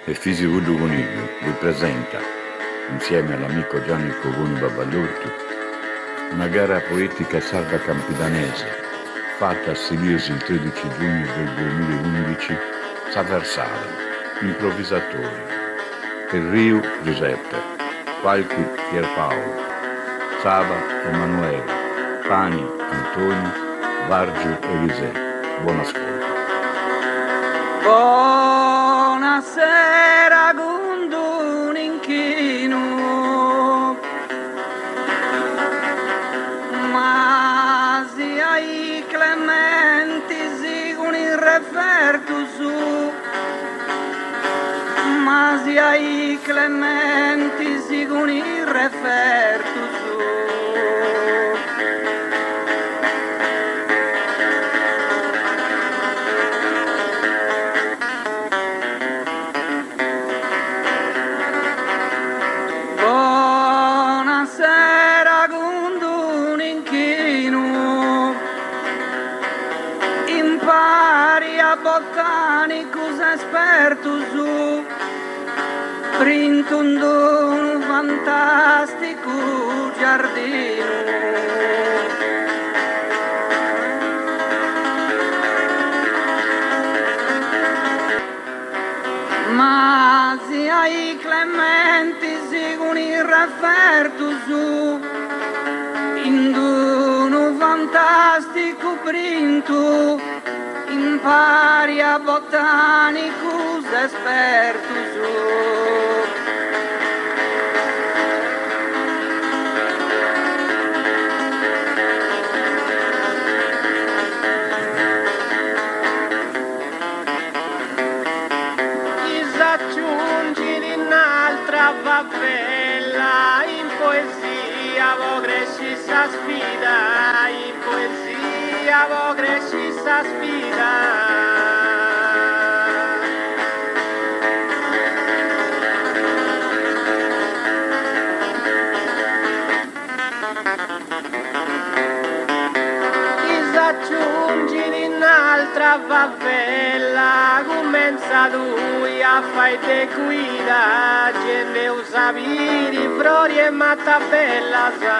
e Fisivudo Coniglio vi presenta, insieme all'amico Gianni Cogoni Baballotto, una gara poetica sarda campidanese fatta a Siliesi il 13 giugno del 2011, Saversale, improvvisatori, Perriu Giuseppe, Falchi Pierpaolo, Saba Emanuele, Pani Antonio, Bargio Eliseo. Buon ascolto. Buonasera Gundun inchino, ma si ai clementi si con il referto su, ma si ai clementi si con il referto su. Botanicus esperto su printundo un fantastico giardino. Ma se ai clementi si con il referto su in un fantastico printo impari a botanicus espertus su. Disaggiungi in un'altra favela, in poesia vo cresci sa sfida, in poesia vo cresci sa sfida. Disaggiungi in un'altra favela, commenza lui a fai te guida, gente usaviri, frori e matta bella sa.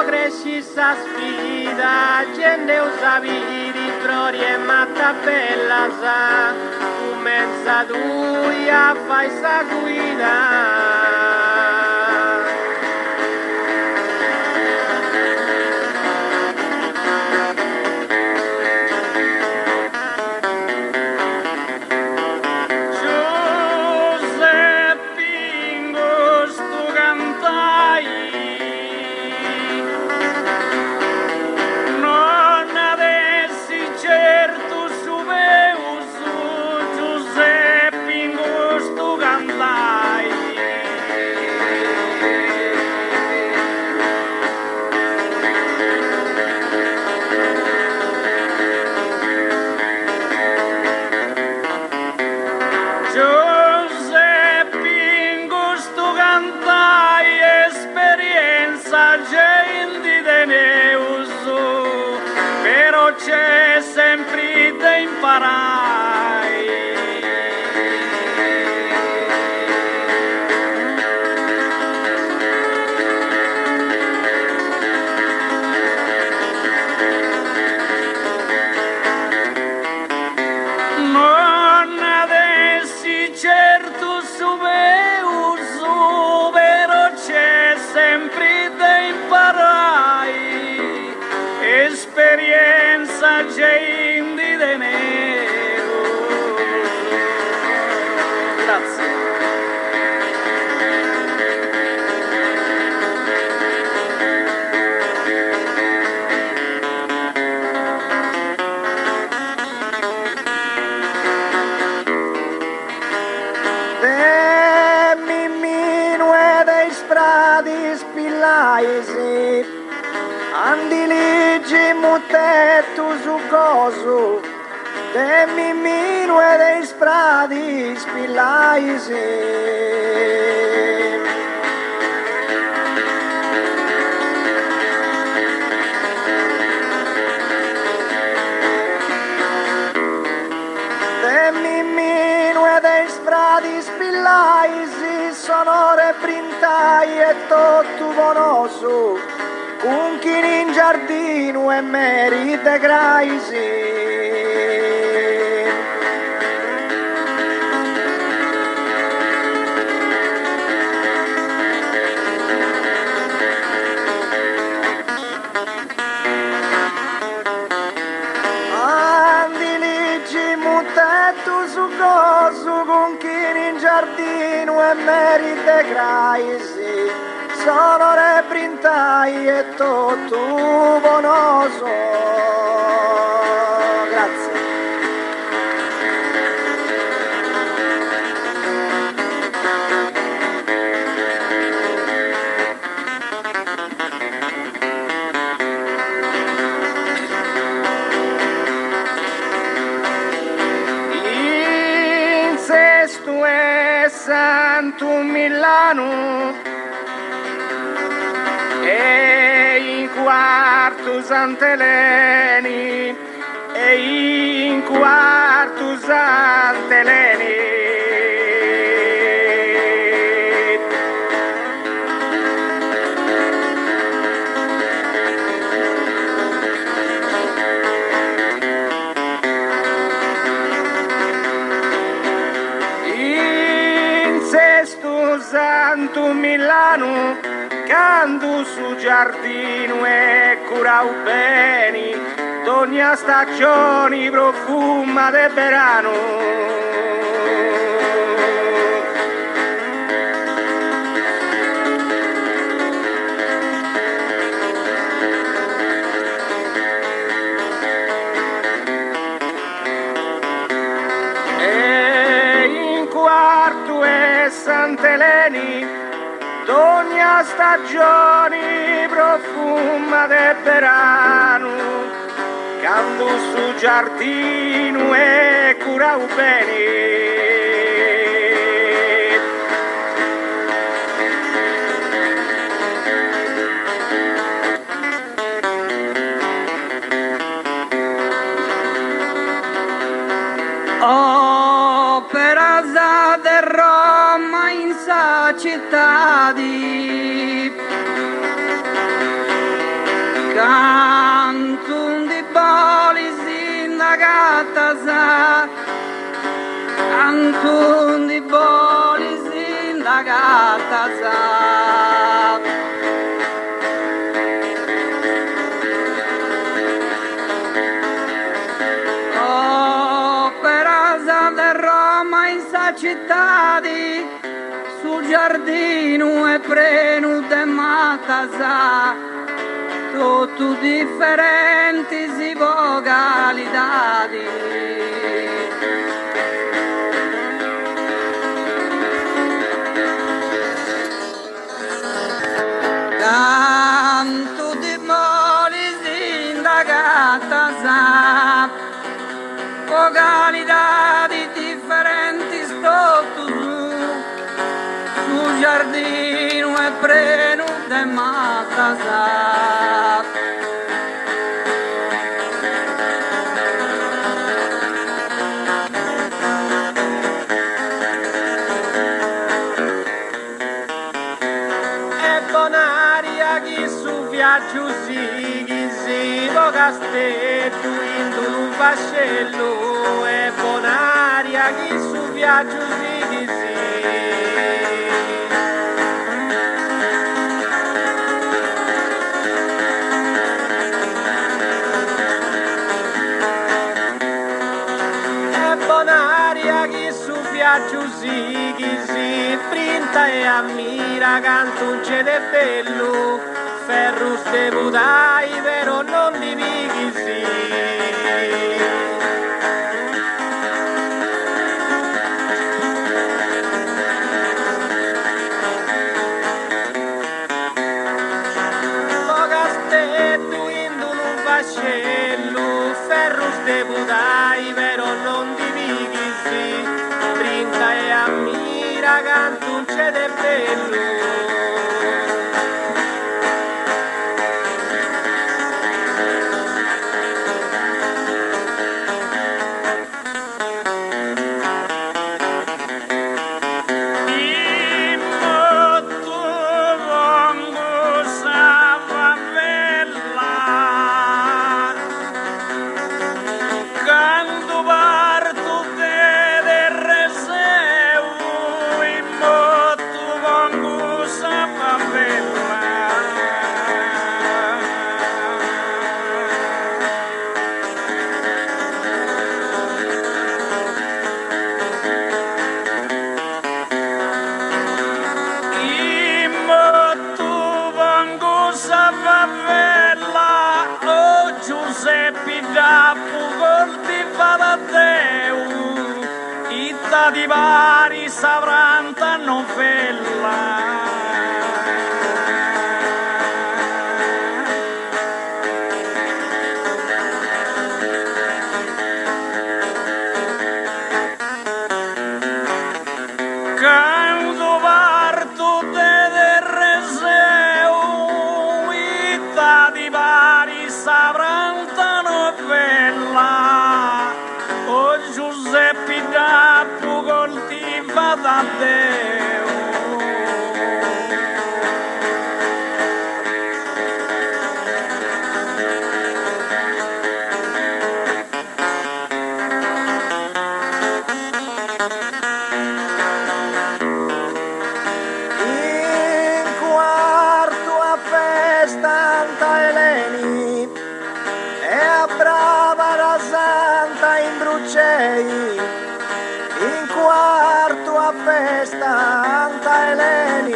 Cresci sa sfida, gente usaviri, frori e matta bella sa, commenza lui a fai sa guida. C'è sempre da imparare. Non avessi certo uso, però c'è sempre da imparare. Esperienza gente de nero. Grazie. De Mimino e dei spradi spillaisi andi ligi mutetto su coso, de Mimino e dei spradi spillaisi. sonore brintai e tutto bonoso, con chi in giardino e merita graisi. Con chi in giardino e merite graisi, sono reprintai e tutto bonoso. Grazie. Santo Milano e in quarto Sant'Eleni e in quarto Sant'Eleni. Santo Milano, canto su giardino e curau bene, ogni stagione profuma del verano. Sant'Eleni, ogni stagione profuma del verano, canto su giardino e curau bene. Opera de Roma in sa città di canto di boli sindacata sa canto di boli sindacata sa città di sul giardino e prenu de matasa tutto differenti si vocalitadi canto di moli sindacata sa vocalitadi differenti sul giardino e prenu de matasa e bonaria chi su viaggio si vocastetto in un vascello e bonaria chi su viaggio si bonaria chi su viaggio si printa e ammira cantucce de bello ferro ste budai vero non divighi Bogastetto in un vascello ferro ste budai vero non divighi printa e ammira cantucce de bello una bella, oh Giuseppe Giappo, coltiva da Deu, itta di vari savranta novella. Quando parto de Reseu, itta di vari savranta novella, o Giuseppe Giappo coltiva da Deu. In quarto a festa Santa Eleni.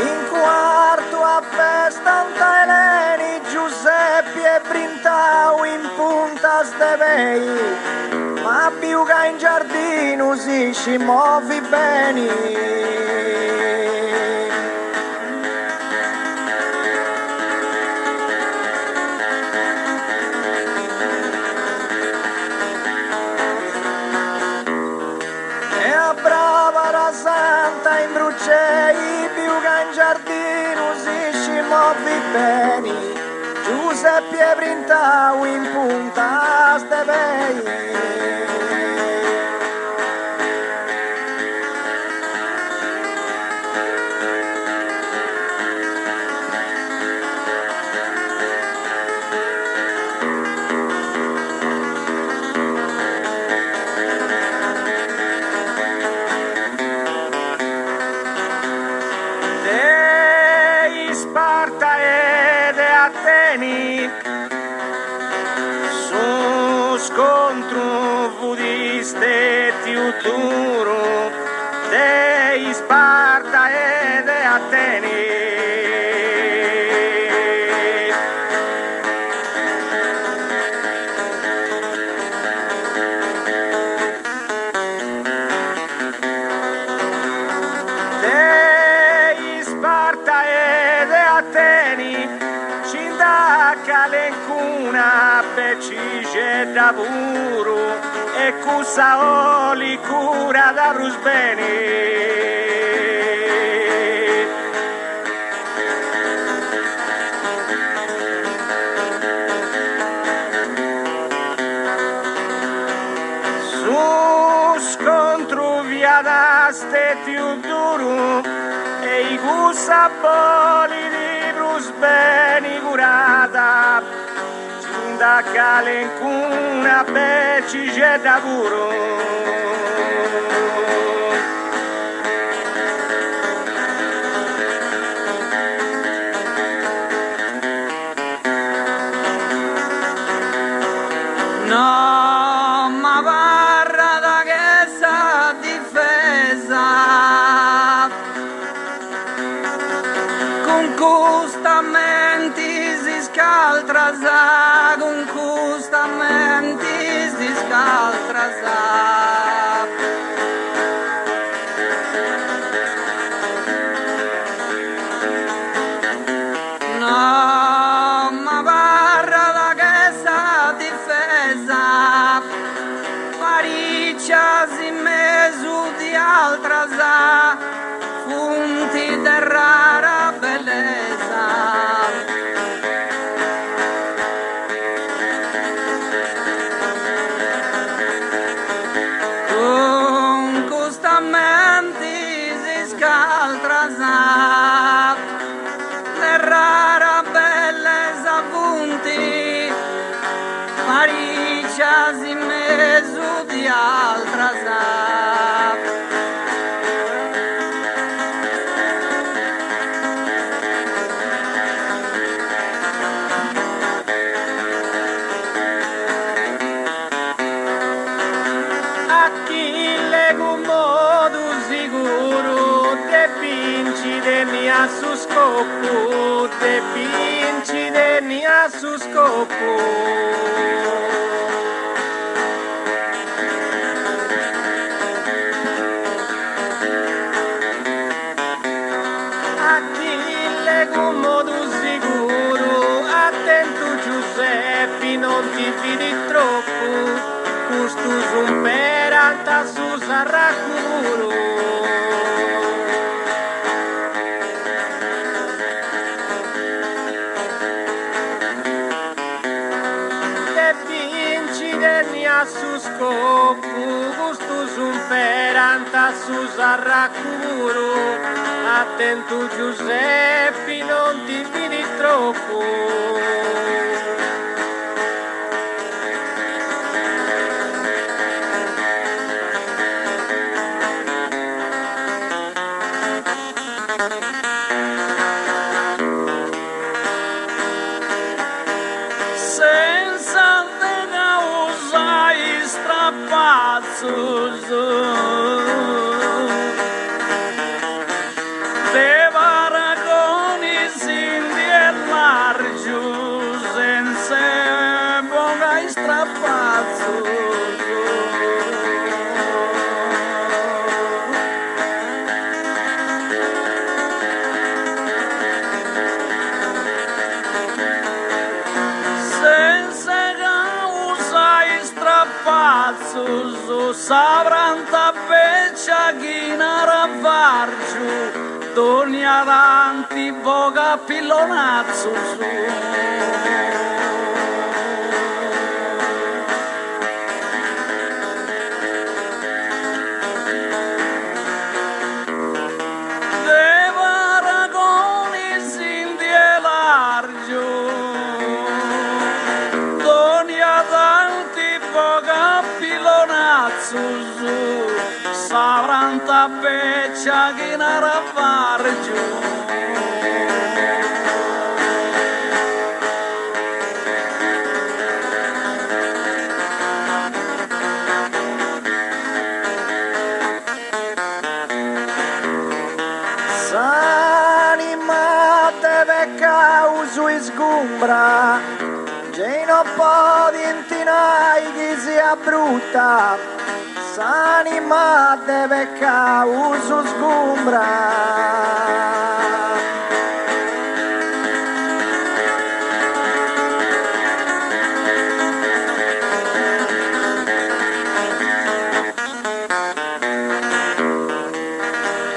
In quarto a festa Santa Eleni, Giuseppe e Brintau in punta stevei. Ma più che in giardino si ci muovi bene. E a brava la santa in bruciei, più che in giardino si ci muovi bene. Giuseppe Brintau in punta stevei. Su scontro budiste Teuturo dei Sparta e de Ateni. Dei Sparta e de Ateni Calencuna pecice da puro e cusaoli cura da rusbeni. Su scontro via da stetiu duro e i cusaboli di rusbeni curata. Da calencuna pecice da puro. No, ma parra da che sa difesa con costamenti si scaltrasa, con costamenti si scaltrasa. No, ma parra da che sa difesa pariccias in mezzo di altrasa, funti de rara bellezza. Con costamenti si scaltrasa, de rara bellezza funti, pariccias in mezzo di altrasa. troppo, te vinci de nia su scopo. Achille con modo sicuro, attento Giuseppe, non ti fidi troppo, questo son per alta su sarracuro. Te vinci denia su scopo, questo son per alta su sarracuro. Attento Giuseppe, non ti fidi troppo. Senza te usai strapazzo. Savranta peccia chi naravargiu, doni avanti boga pillonazzo su. Savranta peccia che naravargiu. S'anima deve causu sgombra, che non può intinai che sia brutta. S'anima deve causu sgombra.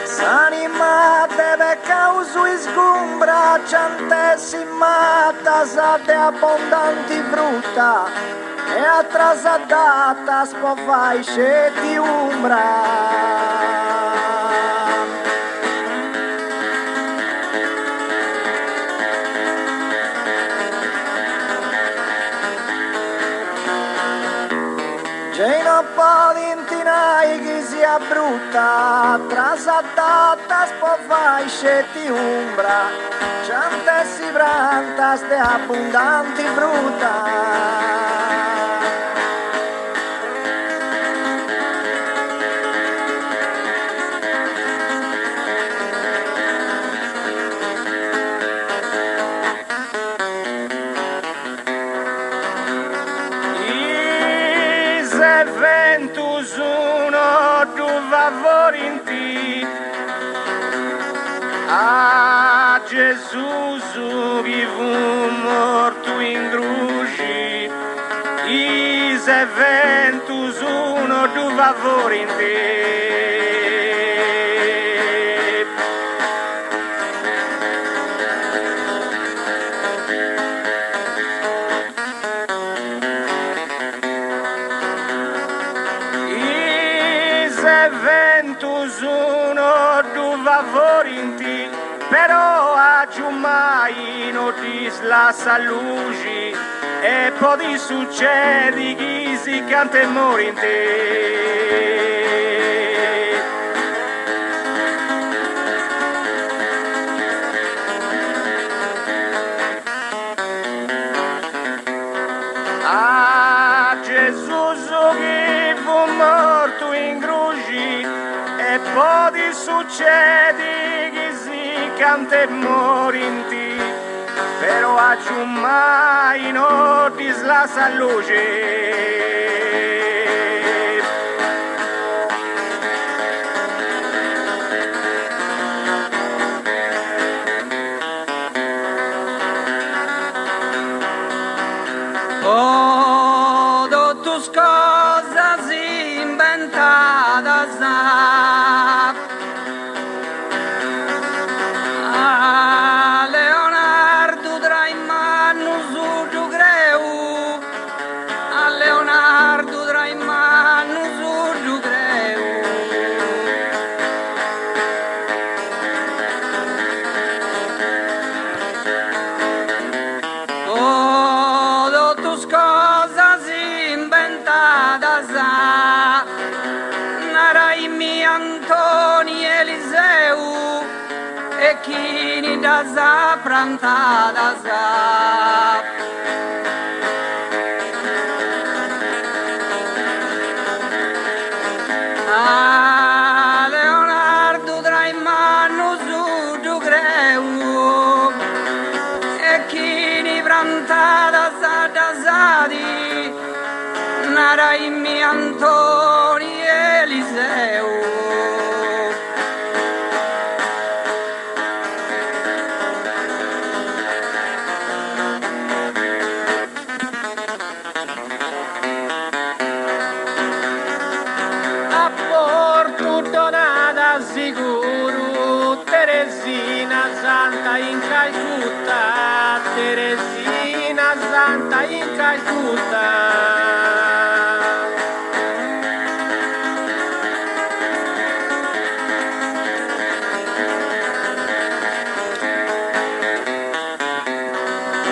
S'anima deve causu sgombra, centesima tasa de abbondanti frutta. E atrasata spovai di umbra. Che non può intinai che sia brutta, atrasata spovai di umbra. Ciante si brantas de abbondanti frutta. Ventus uno duva in a Gesù che fu morto in croce, Ise ventus uno duva in Ventus uno duva vorinti, però a mai notis la salugi e poi succedi che si canta morinti. A Gesù che fu morto in croce e poi succede che si cante morinti, però a mai non ti slasa luce. Oh, tus cosas inventadas a Leonardo Draiman Usugiu greu, a Leonardo Draiman Usugiu greu. Oh, tus cosas inventadas Naraimi Antoni Eliseu e chini das plantadas a Leonardo Draiman Usugiu greu e chini plantadas dasadi Naraimi Antoni Eliseu. A Porto Donada sicuro, Teresina Santa in Calcutta, Teresina Santa in Calcutta.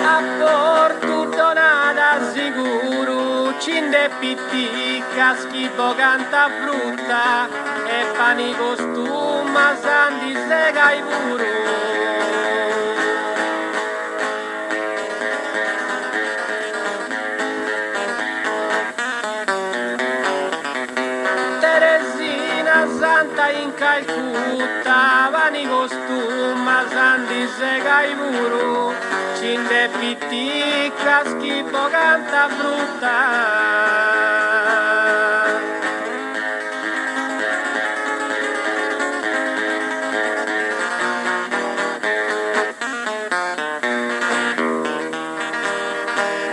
A Porto Donada sicuro, Cinde pittica, schifo canta frutta e pani costuma, santi sega i puro. Teresina Santa in Calcutta, pani costuma, santi sega i puro. Cinde pittica, schifo canta frutta.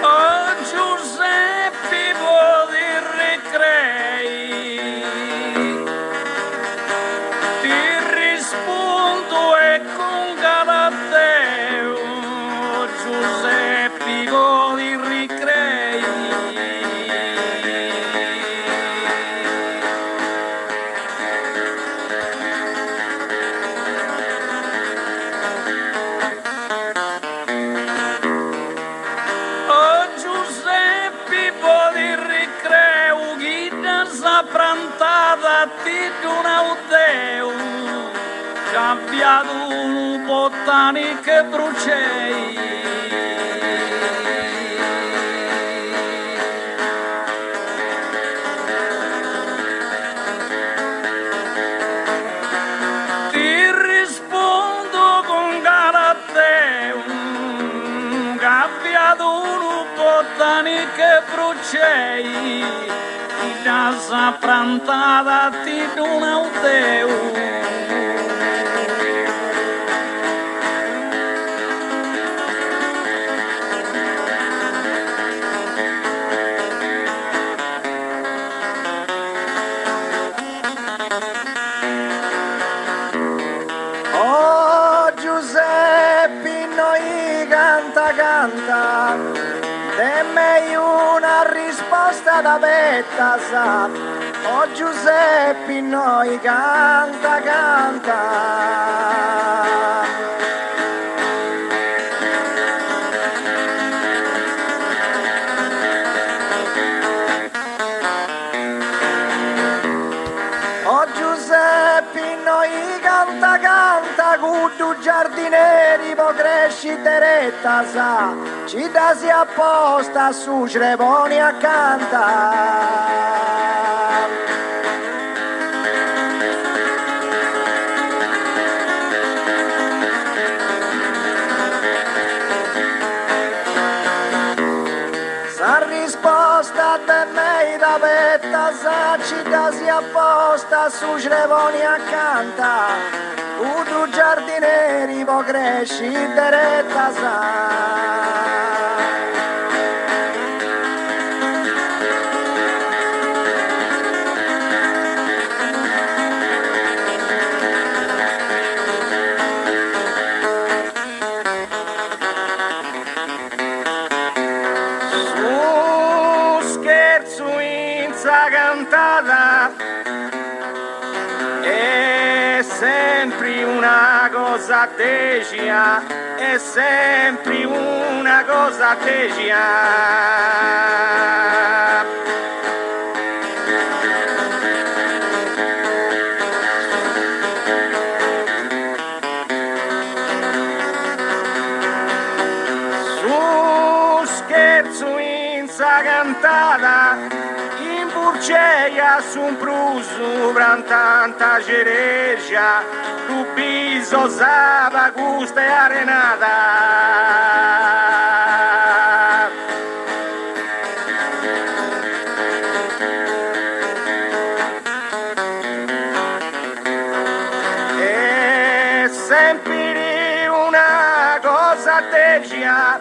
Oh Giuseppe di Ricrei, ti rispondo e con Galateo. Giuseppe di Ricrei. Oh Giuseppe di Ricreu, chi da saprantata ti donau cambiato un botanico e bruciei. Ti rispondo con Galateo, cambiato un botanico e bruciei. Chi da saprantata ti donau Oh Giuseppe noi canta, demmi una risposta da Bettasa. Oh Giuseppe noi canta. Oh Giuseppe noi canta, cuddu giardinieri po cresci teretta sa, ci dasi apposta su creponi accanto. deretta saccida si apposta su screvoni accanta, udu giardineri po cresci deretta sa. Cantata è sempre una cosa tegia, è sempre una cosa tegia. Su scherzo in sa cantata Burceia su un prusu bran tanta cereja, tu piso saba gusta e arenata. E sempre una cosa tegia,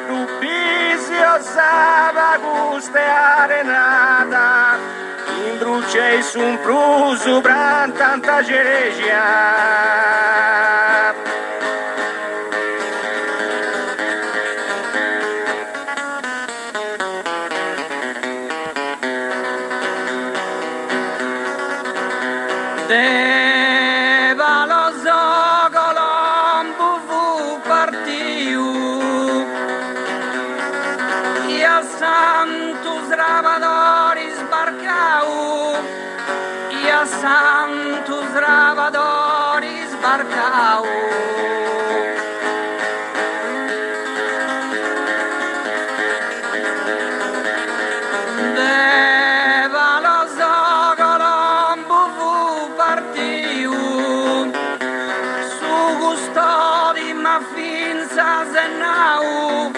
tu piso saba gusta e arenata. Indrucei su un prusu bran tanta cereja. Deva lo so colombo fu partiu e a Santos Ravadori sbarcau, e a Santos Ravadori sbarcau. Deva lo so colombo fu partiu, su custodi ma finza sennau,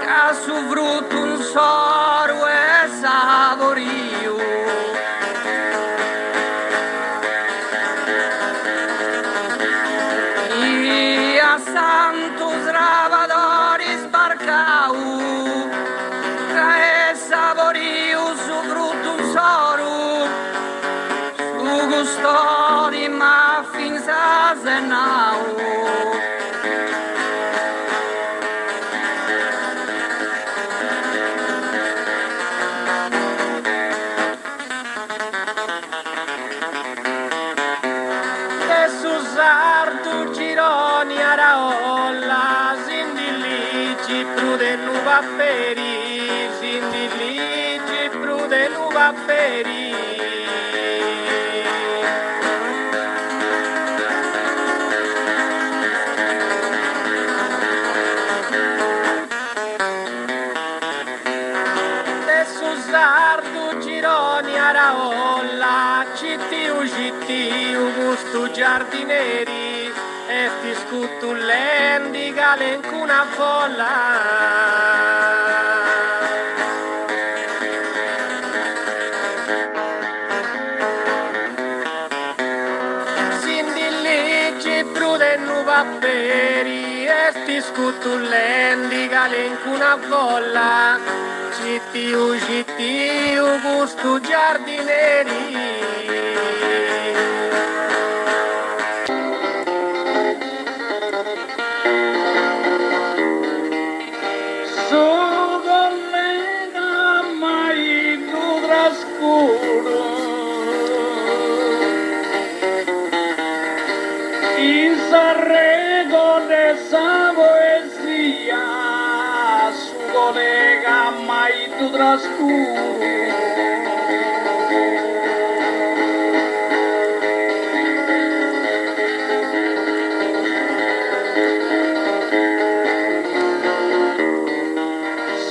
ca su frutto un soro e savorio. E a Santos Ravadori sbarcau, ca e savorio su frutto un soro, su custodi ma finza sennau. Sardu gironi araolla, sindiligi prude nuva peri, sindiligi prude nuva peri. Adesso sardu gironi araolla, cittiu gusto giardineri, e ti scutullendi galencuna folla. Sindiligi prude nuva peri, e ti scutullendi galencuna folla. Cittiu gusto giardineri. Mai tu trascuro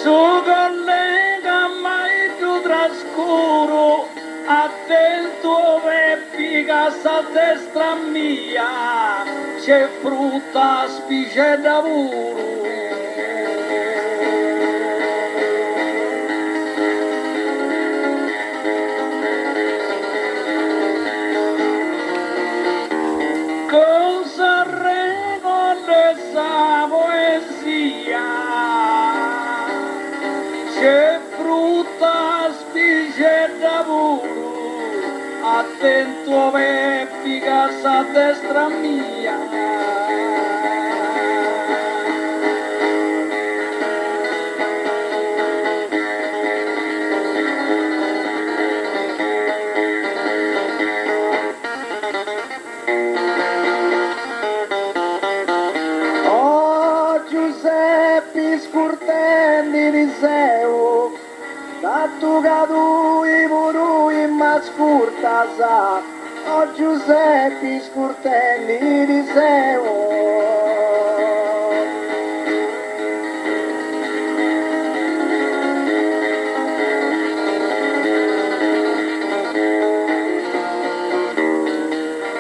su collega mai tu trascuro attento e piga a destra mia c'è frutta specie d'avuro. attento pica a destra mia. Oh Giuseppe scurtendi di seu, tanto cadui purui ma scurta sa. Oh Giuseppe scurtendi di seu.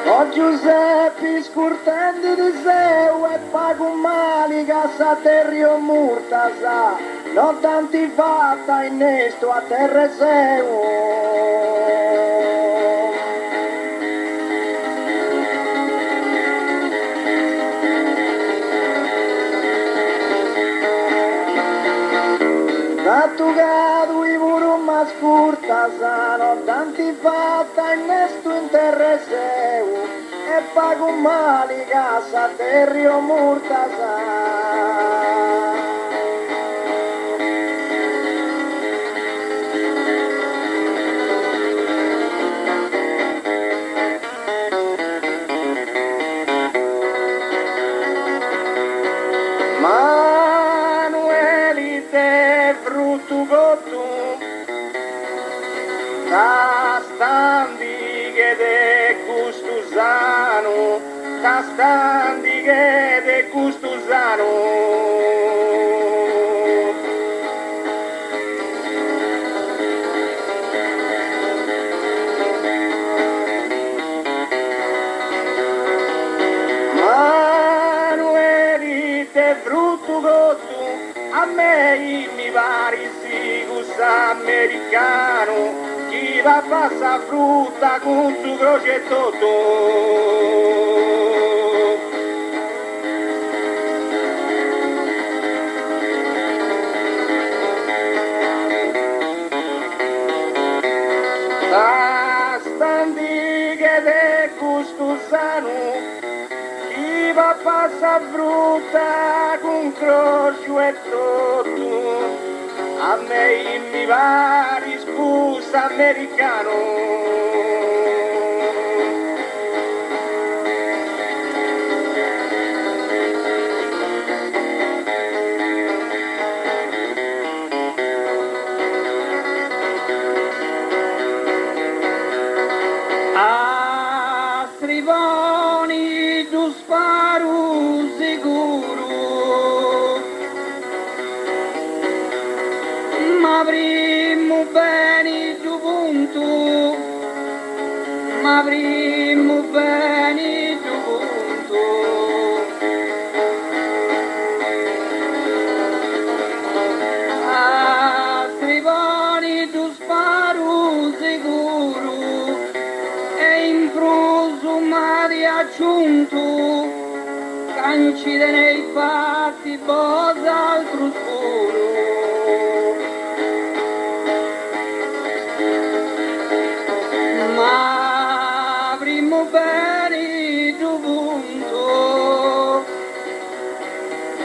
Oh Giuseppe scurtendi di seu e pago mali cassa terrio murtasa, non tanti fatta innesto a terra seu. Tanto cadu i puru ma scurtasa, non tanti fatta innesto in terra seu e pago mali cassa terrio murtasa. Manuelite frutto cottu, tastandighe de gustusano, tastandighe de gustusano. Manuelite frutto cottu, a me mi pare sigus americano, chi va a passa frutta con tu crocetto. Tastandighe de gustusano, chi va a passa frutta con crocio e tutto, a me mi va risposta americano. A Strivoni tu sparo sicuro, ma avremmo bene giù punto, ma avremmo bene giù punto. A Strivoni tu sparo sicuro, e in prosumari aggiunto, cancide nei fatti bosa altro scuro. Ma avremmo bene giovunto,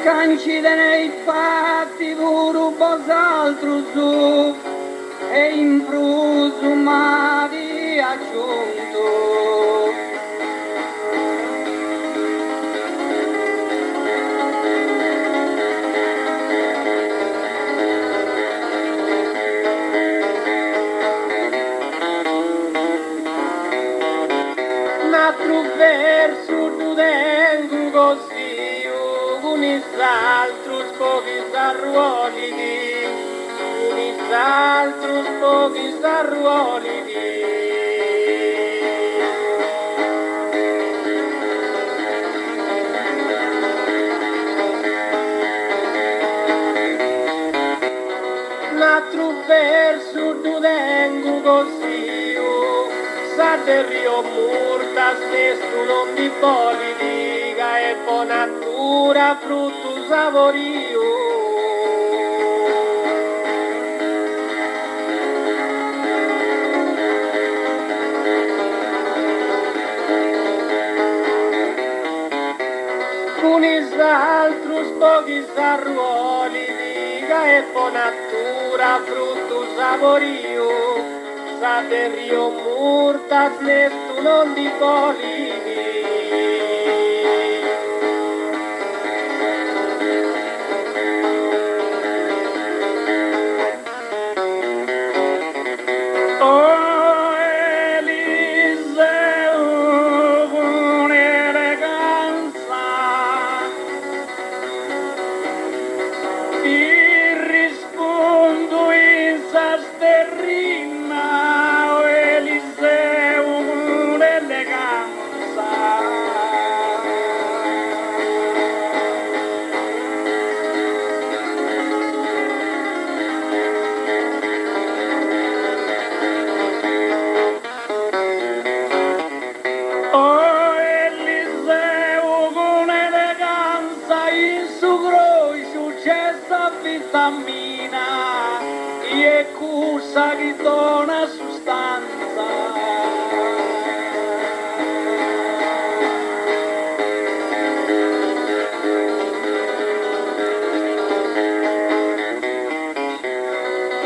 cancide nei fatti puro bosaltro su, e in prosumari aggiunto. Altro verso tu tengo così, con il altro spochi sarruoli di, con il altro spochi sarruoli di. L'altro verso tu tengo così, sa del rio murta stesso non mi politica e bonatura frutto savorio. altros pochi sarruoli, liga e bonatura, frutto saporio, sa del rio murtas, nessuno di polini. Vitamina e cosa che dona sostanza.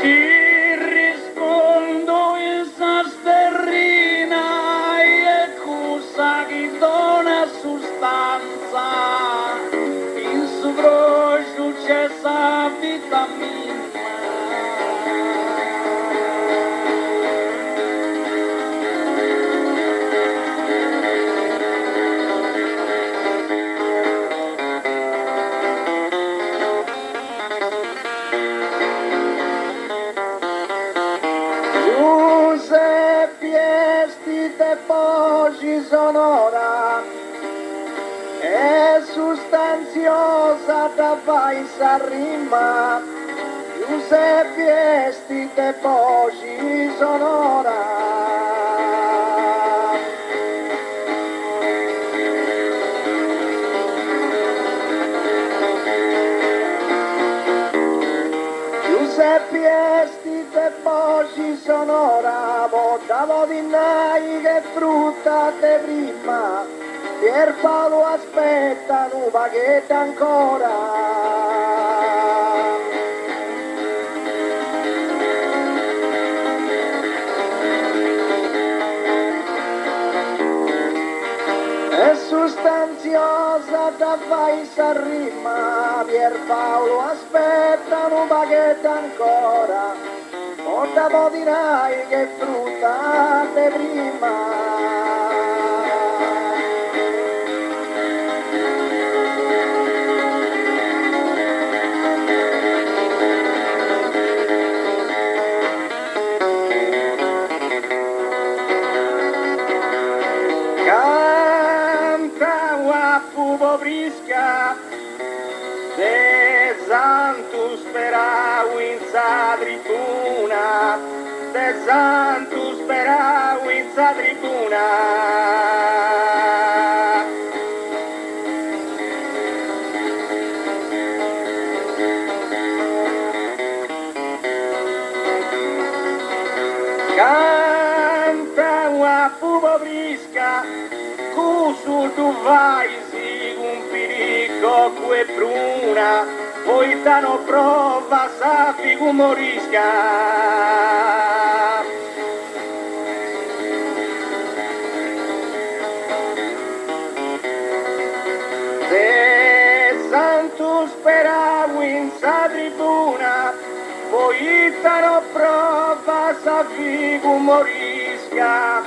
Ti rispondo in sasterrina e cosa che dona sostanza. In su grosso c'è sa vitamina. Giuseppe Esti te Pogi sonora è sostanziosa da vai sa rima. Giuseppe Esti te Pogi sonora. Giuseppe Esti te Pogi sonora, votavo di nai che frutta te prima, Pier Paolo aspetta un pacchetto ancora. È sostanziosa da vai sa rima, Pier Paolo aspetta un pacchetto ancora, porta vodinai che frutta te prima. Brisca de Santus sperau in sa tribuna, de Santus sperau in sa tribuna. Canta a pupo brisca, cusu tu vai que bruna, poi tano prova sa figu morisca. Se santo speravo in sa tribuna, poi tano prova sa figu morisca.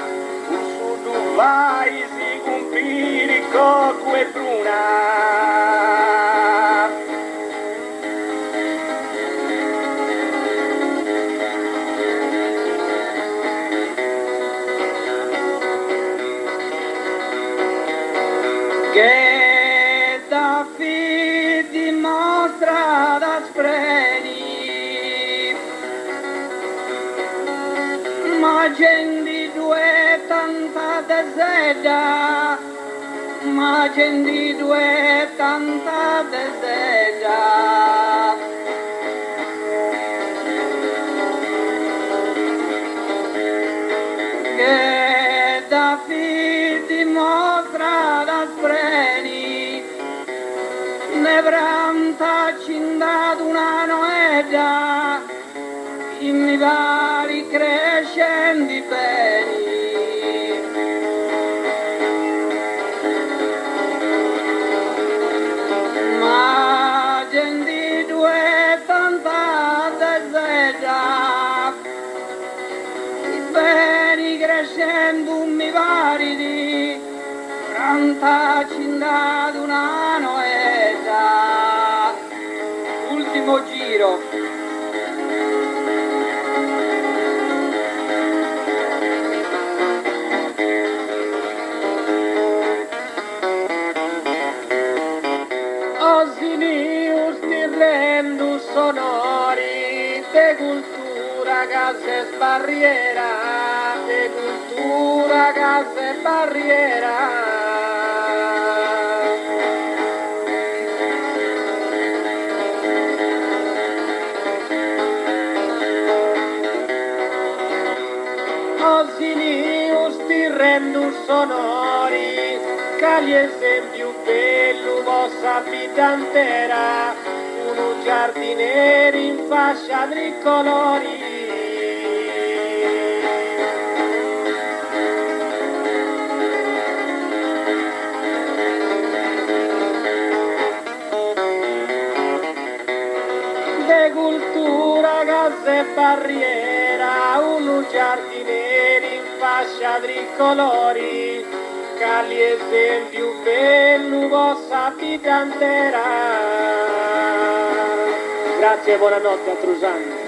Su tu vai si cumpiri que bruna. Che da fi dimostra da spreni, ma gente due tanta deseda, ma gente due tanta deseda. Che da fi dimostra da spreni, cindato una noeda, in mi vari crescendi beni. Ma gente due tanta desegia, i beni crescendo mi vari di tanta cindato una noeda. Ultimo giro. Sonori de cultura, casa e barriera, de cultura, casa e barriera. Osini ustirrendu sonori, cali esempio bello vostra vita intera. Un giardiniere in fascia tricolori. De cultura, casa e barriera, un giardiniere in fascia tricolori. Cali esempio bello vostra vita intera. Grazie e buonanotte a Trusano.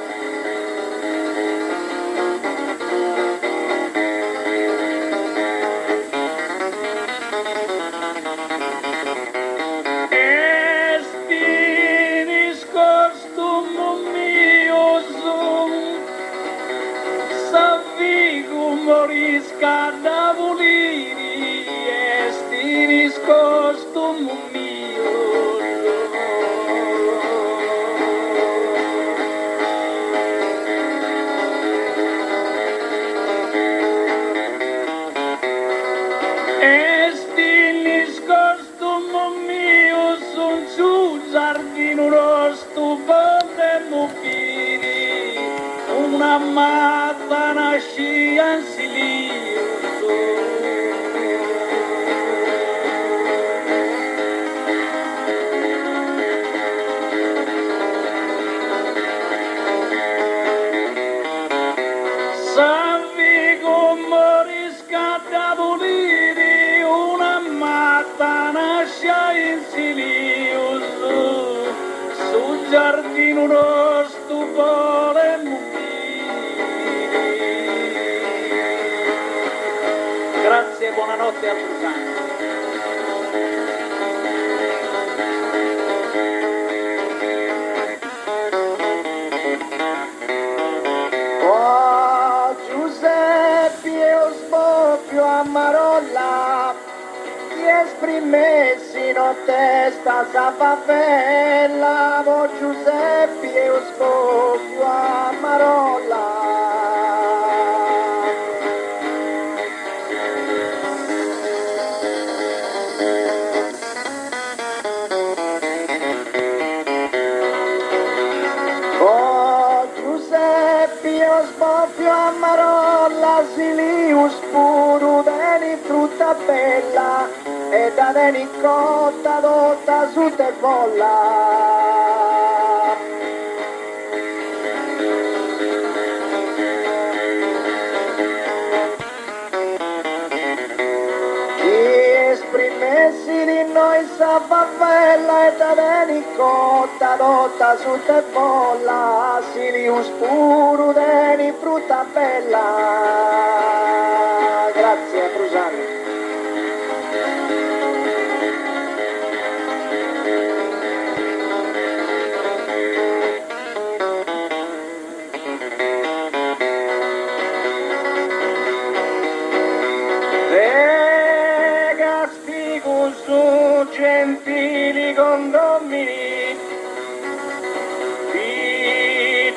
Esti discostum mio sum, savigo morisca da voliri, esti discostum mio. Una matta nascia in silenzio. Savigo morisca da volere, una matta nascia in silenzio. Sul giardino uno stupore. Grazie e buonanotte a Trusano. Oh Giuseppe, io sboppio a Marolla, ti esprimessi no testa sa favela. Oh Giuseppe, io sboppio a Marolla. Sboppio a Marolla, silius puro, deni frutta bella, e da deni cotta dotta su te folla. Chi esprimessi di noi sa favela, e da deni cotta dotta su te folla, silius puro, deni frutta bella. Grazie Trusano. Castigo su gentili condomini,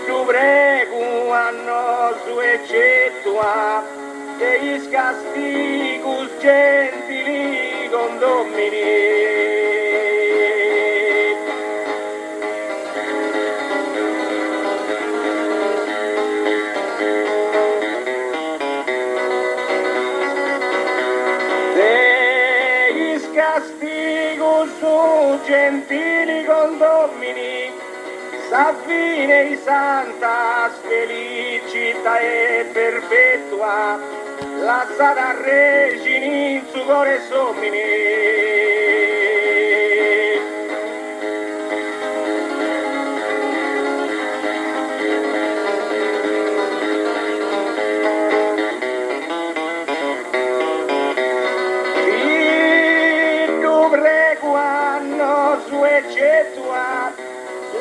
tu prego hanno su eccettua degli castigos gentili condomini. sa fine di santa felicità e perpetua, la sada regini in su cuore somini.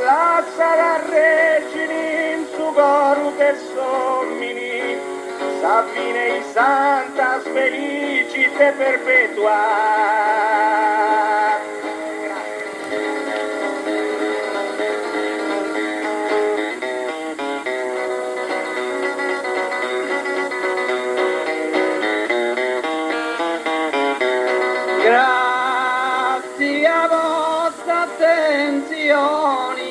La sala regini in su coro che sommini, sa fine in santa felicite perpetua. Grazie a vostra attenzione.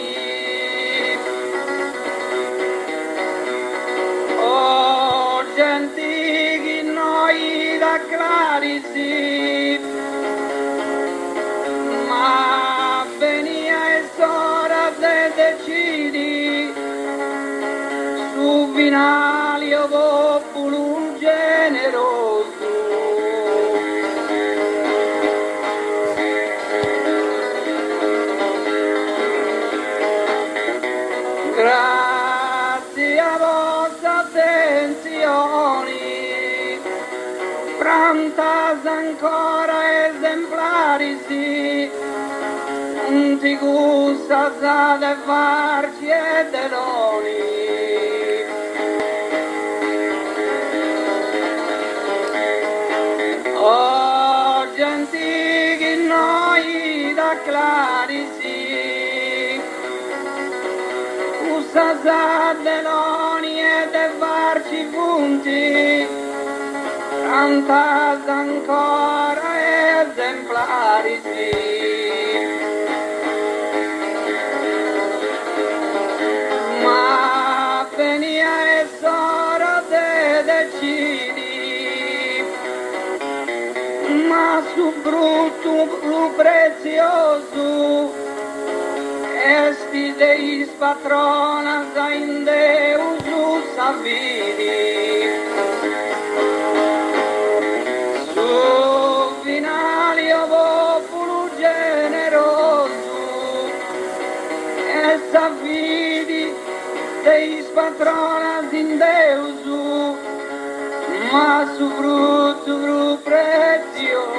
Antichi noi da clarisi, ma venia e sora de decidi, su vinalio populum generoso. Grazie a vostra attenzione, prantas ancora esemplari sì, non ti gusta de farci e deloni. Oggi antichi noi da clarisi, gusta deloni e de farci punti, tantas ancora esemplari sì. Ma venia e sora te decidi, ma su brutto lu prezioso esti deis patronas a in Deus savidi. Su finalio popolo generoso e savidi deis patronas in Deus, ma su frutto prezioso